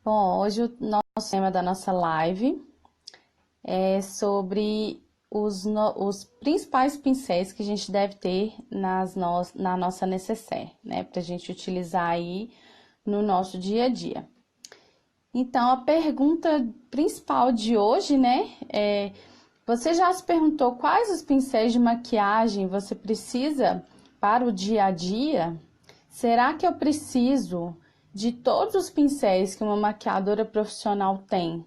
Bom, hoje o nosso tema da nossa live é sobre os principais pincéis que a gente deve ter na nossa necessaire, né? Pra gente utilizar aí no nosso dia a dia. Então, a pergunta principal de hoje, né, você já se perguntou quais os pincéis de maquiagem você precisa para o dia a dia? Será que eu preciso de todos os pincéis que uma maquiadora profissional tem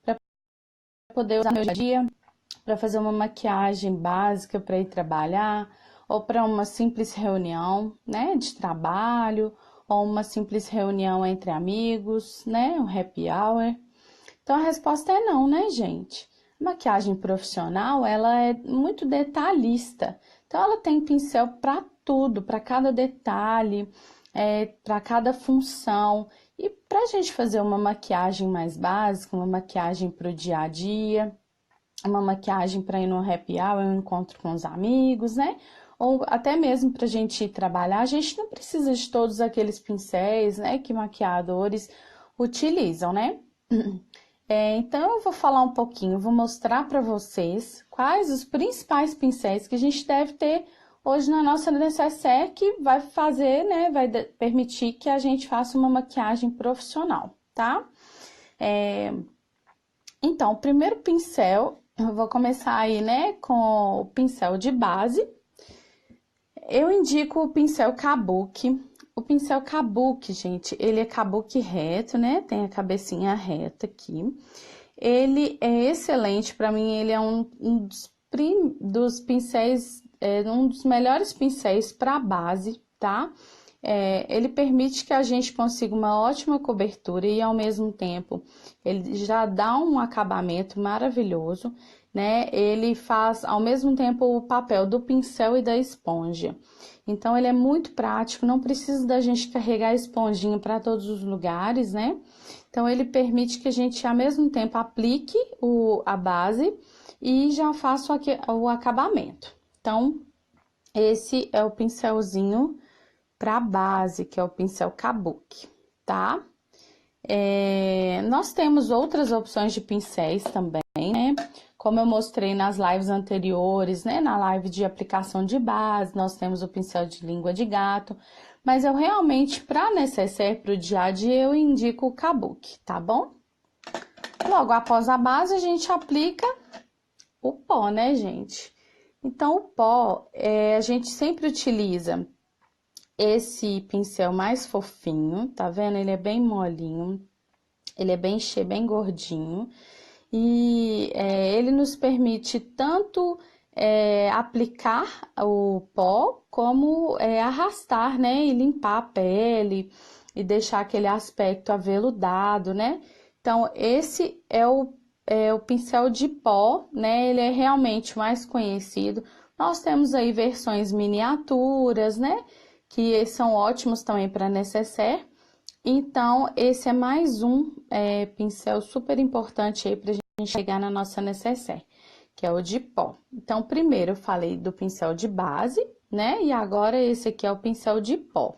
para poder usar no meu dia a dia, para fazer uma maquiagem básica para ir trabalhar, ou para uma simples reunião, né, de trabalho, ou uma simples reunião entre amigos, né, um happy hour? Então a resposta é não, né, gente? A maquiagem profissional, ela é muito detalhista. Então ela tem pincel para tudo, para cada detalhe, para cada função. E para a gente fazer uma maquiagem mais básica, uma maquiagem para o dia a dia, uma maquiagem para ir no happy hour, um encontro com os amigos, né? Ou até mesmo para a gente ir trabalhar, a gente não precisa de todos aqueles pincéis, né, que maquiadores utilizam, né? Então, eu vou falar um pouquinho, vou mostrar para vocês quais os principais pincéis que a gente deve ter hoje na nossa necessaire, que vai fazer, né, vai permitir que a gente faça uma maquiagem profissional, tá? Então, o primeiro pincel, eu vou começar aí, né, com o pincel de base. Eu indico o pincel Kabuki. O pincel Kabuki, gente, ele é Kabuki reto, né? Tem a cabecinha reta aqui. Ele é excelente, para mim ele é um dos pincéis, um dos melhores pincéis para base, tá? Ele permite que a gente consiga uma ótima cobertura e ao mesmo tempo ele já dá um acabamento maravilhoso, né? Ele faz ao mesmo tempo o papel do pincel e da esponja. Então ele é muito prático, não precisa da gente carregar a esponjinha para todos os lugares, né? Então ele permite que a gente ao mesmo tempo aplique a base e já faça o acabamento. Então esse é o pincelzinho para base, que é o pincel Kabuki, tá? Nós temos outras opções de pincéis também, né? Como eu mostrei nas lives anteriores, né? Na live de aplicação de base, nós temos o pincel de língua de gato. Mas eu realmente, para necessaire, para o dia a dia, eu indico o Kabuki, tá bom? Logo após a base, a gente aplica o pó, né, gente? Então, o pó, a gente sempre utiliza esse pincel mais fofinho, tá vendo? Ele é bem molinho, ele é bem cheio, bem gordinho. E ele nos permite tanto aplicar o pó, como arrastar, né? E limpar a pele e deixar aquele aspecto aveludado, né? Então, esse é o pincel de pó, né? Ele é realmente o mais conhecido. Nós temos aí versões miniaturas, né? Que são ótimos também para necessaire. Então, esse é mais um pincel super importante aí para a gente chegar na nossa necessaire, que é o de pó. Então, primeiro eu falei do pincel de base, né? E agora esse aqui é o pincel de pó.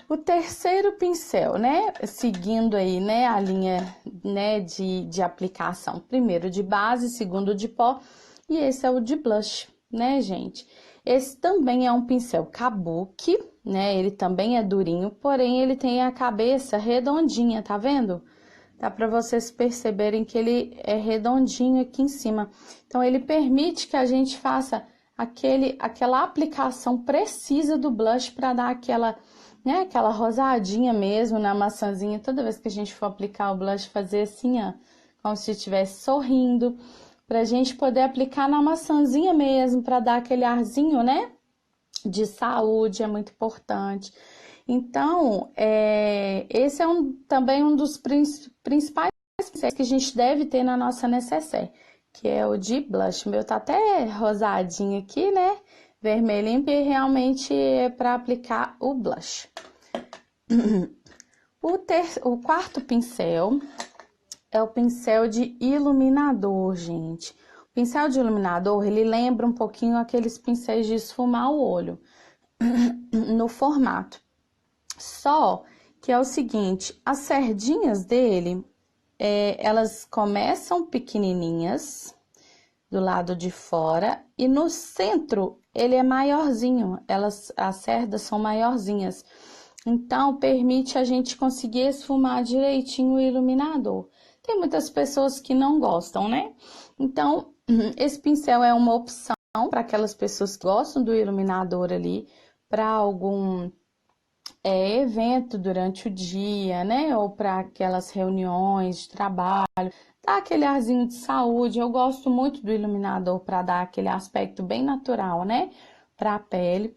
O terceiro pincel, né? Seguindo aí, né, a linha, né, de aplicação. Primeiro de base, segundo de pó, e esse é o de blush, né, gente? Esse também é um pincel Kabuki, né? Ele também é durinho, porém ele tem a cabeça redondinha, tá vendo? Dá para vocês perceberem que ele é redondinho aqui em cima. Então, ele permite que a gente faça aquela aplicação precisa do blush para dar aquela, né, aquela rosadinha mesmo na maçãzinha. Toda vez que a gente for aplicar o blush, fazer assim, ó, como se estivesse sorrindo, pra gente poder aplicar na maçãzinha mesmo, para dar aquele arzinho, né, de saúde, é muito importante. Então, esse é também um dos principais pincéis que a gente deve ter na nossa necessaire, que é o de blush. O meu tá até rosadinho aqui, né, vermelhinho, e realmente é para aplicar o blush. O quarto pincel é o pincel de iluminador, gente. O pincel de iluminador, ele lembra um pouquinho aqueles pincéis de esfumar o olho no formato. Só que é o seguinte, as cerdinhas dele, elas começam pequenininhas do lado de fora e no centro ele é maiorzinho, as cerdas são maiorzinhas. Então, permite a gente conseguir esfumar direitinho o iluminador. Tem muitas pessoas que não gostam, né? Então, esse pincel é uma opção para aquelas pessoas que gostam do iluminador ali, para algum evento durante o dia, né? Ou para aquelas reuniões de trabalho, dá aquele arzinho de saúde. Eu gosto muito do iluminador para dar aquele aspecto bem natural, né? Para a pele.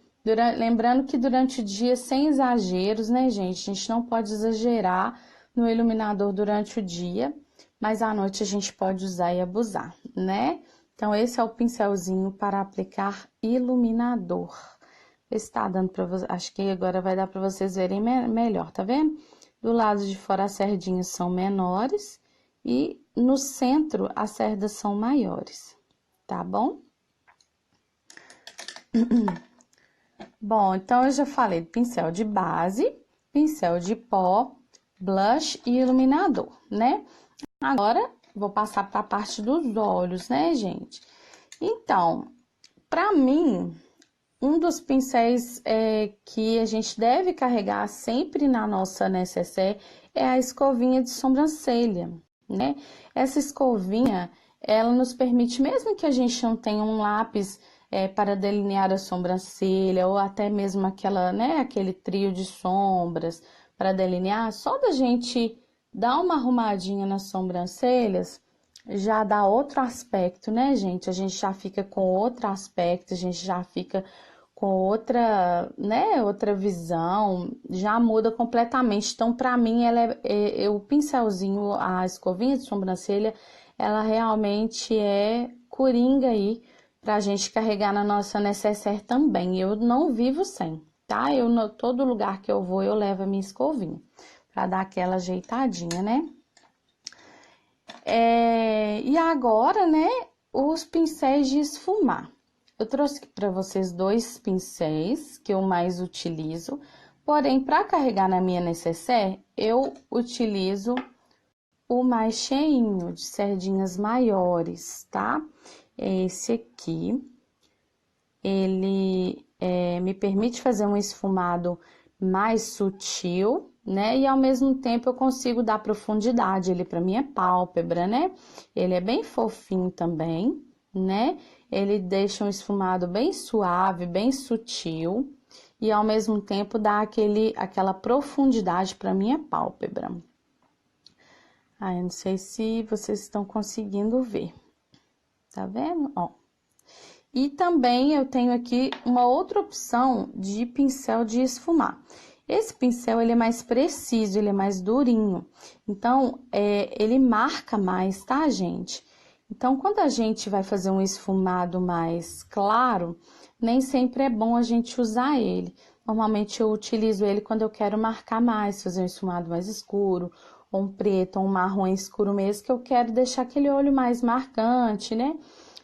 Lembrando que durante o dia, sem exageros, né, gente? A gente não pode exagerar no iluminador durante o dia, mas à noite a gente pode usar e abusar, né? Então, esse é o pincelzinho para aplicar iluminador. Está dando para vocês, acho que agora vai dar para vocês verem melhor, tá vendo? Do lado de fora as cerdinhas são menores e no centro as cerdas são maiores, tá bom? Bom, então eu já falei pincel de base, pincel de pó, blush e iluminador, né? Agora vou passar para a parte dos olhos, né, gente? Então, para mim, um dos pincéis que a gente deve carregar sempre na nossa necessaire é a escovinha de sobrancelha, né? Essa escovinha, ela nos permite, mesmo que a gente não tenha um lápis para delinear a sobrancelha, ou até mesmo aquela, né, aquele trio de sombras para delinear, só da gente dar uma arrumadinha nas sobrancelhas, já dá outro aspecto, né, gente? A gente já fica com outro aspecto, a gente já fica com outra, né, outra visão, já muda completamente. Então, para mim, o pincelzinho, a escovinha de sobrancelha, ela realmente é coringa aí pra gente carregar na nossa necessaire também. Eu não vivo sem, tá? Todo lugar que eu vou, eu levo a minha escovinha, pra dar aquela ajeitadinha, né? E agora, né, os pincéis de esfumar. Eu trouxe para vocês dois pincéis que eu mais utilizo, porém, para carregar na minha necessaire, eu utilizo o mais cheinho, de cerdinhas maiores, tá? Esse aqui, ele me permite fazer um esfumado mais sutil, né? E ao mesmo tempo eu consigo dar profundidade ele para minha pálpebra, né? Ele é bem fofinho também, né? Ele deixa um esfumado bem suave, bem sutil e ao mesmo tempo dá aquela profundidade para minha pálpebra. Ah, eu não sei se vocês estão conseguindo ver. Tá vendo? Ó. E também eu tenho aqui uma outra opção de pincel de esfumar. Esse pincel, ele é mais preciso, ele é mais durinho. Então, ele marca mais, tá, gente? Então, quando a gente vai fazer um esfumado mais claro, nem sempre é bom a gente usar ele. Normalmente, eu utilizo ele quando eu quero marcar mais, fazer um esfumado mais escuro, ou um preto, ou um marrom escuro mesmo, que eu quero deixar aquele olho mais marcante, né?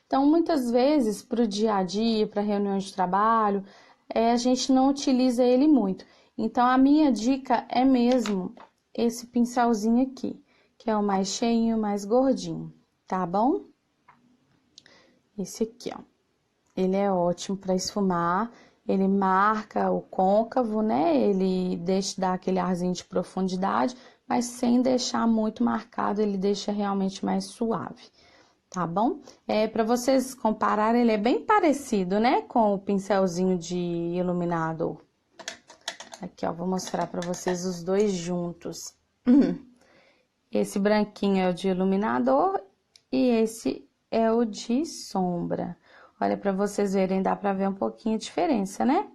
Então, muitas vezes, para o dia a dia, para reuniões de trabalho, a gente não utiliza ele muito. Então, a minha dica é mesmo esse pincelzinho aqui, que é o mais cheinho, mais gordinho, tá bom? Esse aqui, ó. Ele é ótimo para esfumar, ele marca o côncavo, né? Ele dar aquele arzinho de profundidade, mas sem deixar muito marcado, ele deixa realmente mais suave. Tá bom? Para vocês compararem, ele é bem parecido, né, com o pincelzinho de iluminador. Aqui, ó, vou mostrar para vocês os dois juntos. Esse branquinho é o de iluminador e esse é o de sombra. Olha, para vocês verem, dá para ver um pouquinho a diferença, né?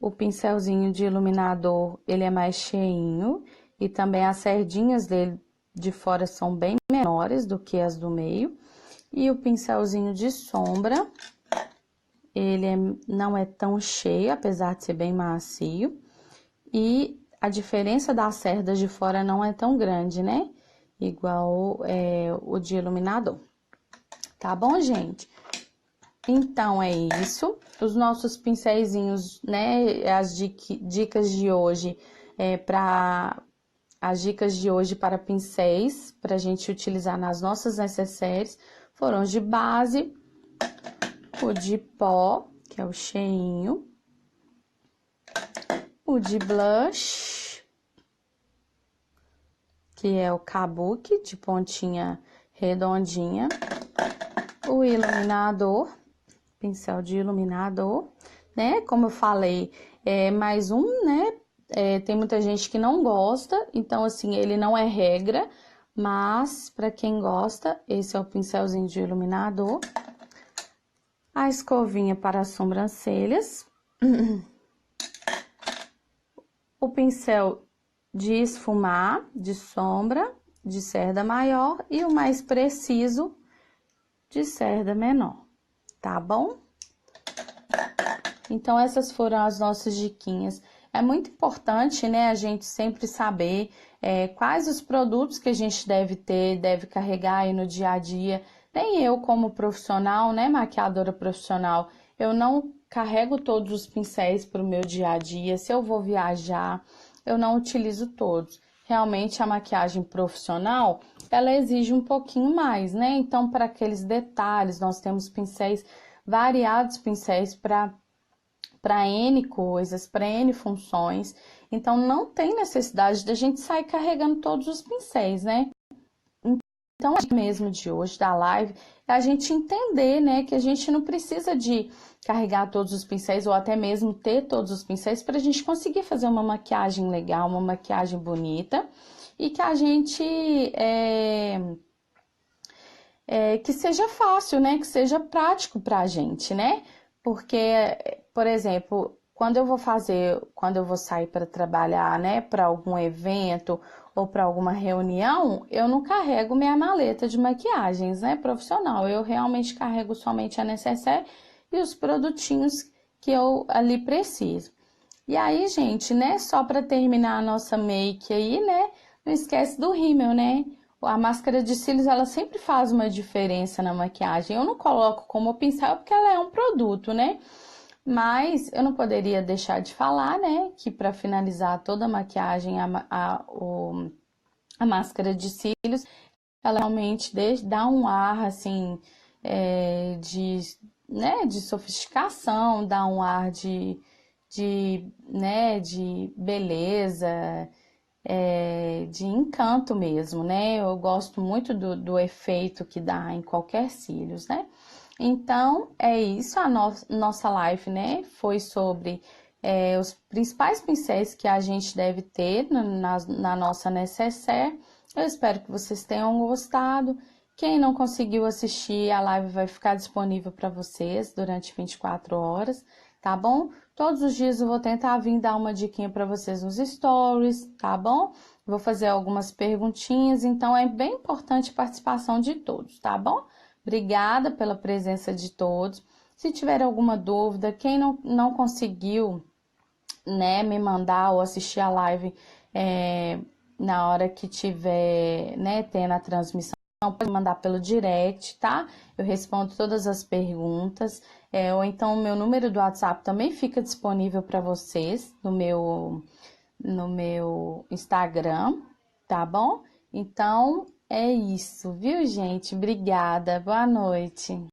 O pincelzinho de iluminador, ele é mais cheinho e também as cerdinhas dele de fora são bem menores do que as do meio. E o pincelzinho de sombra, ele não é tão cheio, apesar de ser bem macio. E a diferença das cerdas de fora não é tão grande, né? Igual o de iluminador. Tá bom, gente? Então, é isso. Os nossos pincéisinhos, né? As dicas de hoje para as dicas de hoje para pincéis, para a gente utilizar nas nossas necessaires, foram os de base, o de pó, que é o cheinho, o de blush, que é o kabuki, de pontinha redondinha, o iluminador, pincel de iluminador, né? Como eu falei, é mais um, né? Tem muita gente que não gosta, então assim, ele não é regra, mas para quem gosta, esse é o pincelzinho de iluminador. A escovinha para as sobrancelhas. O pincel de esfumar, de sombra, de cerda maior e o mais preciso de cerda menor, tá bom? Então, essas foram as nossas diquinhas. É muito importante, né, a gente sempre saber quais os produtos que a gente deve ter, deve carregar aí no dia a dia. Nem eu, como profissional, né, maquiadora profissional, eu não carrego todos os pincéis para o meu dia a dia. Se eu vou viajar, eu não utilizo todos. Realmente, a maquiagem profissional, ela exige um pouquinho mais, né? Então, para aqueles detalhes, nós temos pincéis, variados pincéis para N coisas, para N funções. Então, não tem necessidade da gente sair carregando todos os pincéis, né? Então, a mesmo de hoje, da live, é a gente entender, né, que a gente não precisa de carregar todos os pincéis ou até mesmo ter todos os pincéis para a gente conseguir fazer uma maquiagem legal, uma maquiagem bonita e que a gente que seja fácil, né, que seja prático para a gente, né? Porque, por exemplo, quando eu vou sair para trabalhar, né, para algum evento ou para alguma reunião, eu não carrego minha maleta de maquiagens, né, profissional. Eu realmente carrego somente a necessaire e os produtinhos que eu ali preciso. E aí, gente, né, só para terminar a nossa make aí, né, não esquece do rímel, né? A máscara de cílios, ela sempre faz uma diferença na maquiagem. Eu não coloco como pincel porque ela é um produto, né? Mas eu não poderia deixar de falar, né, que para finalizar toda a maquiagem, a máscara de cílios, ela realmente dá um ar, assim, né, de sofisticação, dá um ar né, de beleza, de encanto mesmo, né? Eu gosto muito do efeito que dá em qualquer cílios, né? Então, é isso, nossa live, né? Foi sobre os principais pincéis que a gente deve ter na nossa necessaire. Eu espero que vocês tenham gostado. Quem não conseguiu assistir, a live vai ficar disponível para vocês durante 24 horas, tá bom? Todos os dias eu vou tentar vir dar uma diquinha para vocês nos stories, tá bom? Vou fazer algumas perguntinhas, então é bem importante a participação de todos, tá bom? Obrigada pela presença de todos. Se tiver alguma dúvida, quem não conseguiu, né, me mandar ou assistir a live na hora que tiver, né, tendo a transmissão, pode mandar pelo direct, tá? Eu respondo todas as perguntas. Ou então o meu número do WhatsApp também fica disponível para vocês no meu Instagram, tá bom? Então é isso, viu, gente? Obrigada, boa noite.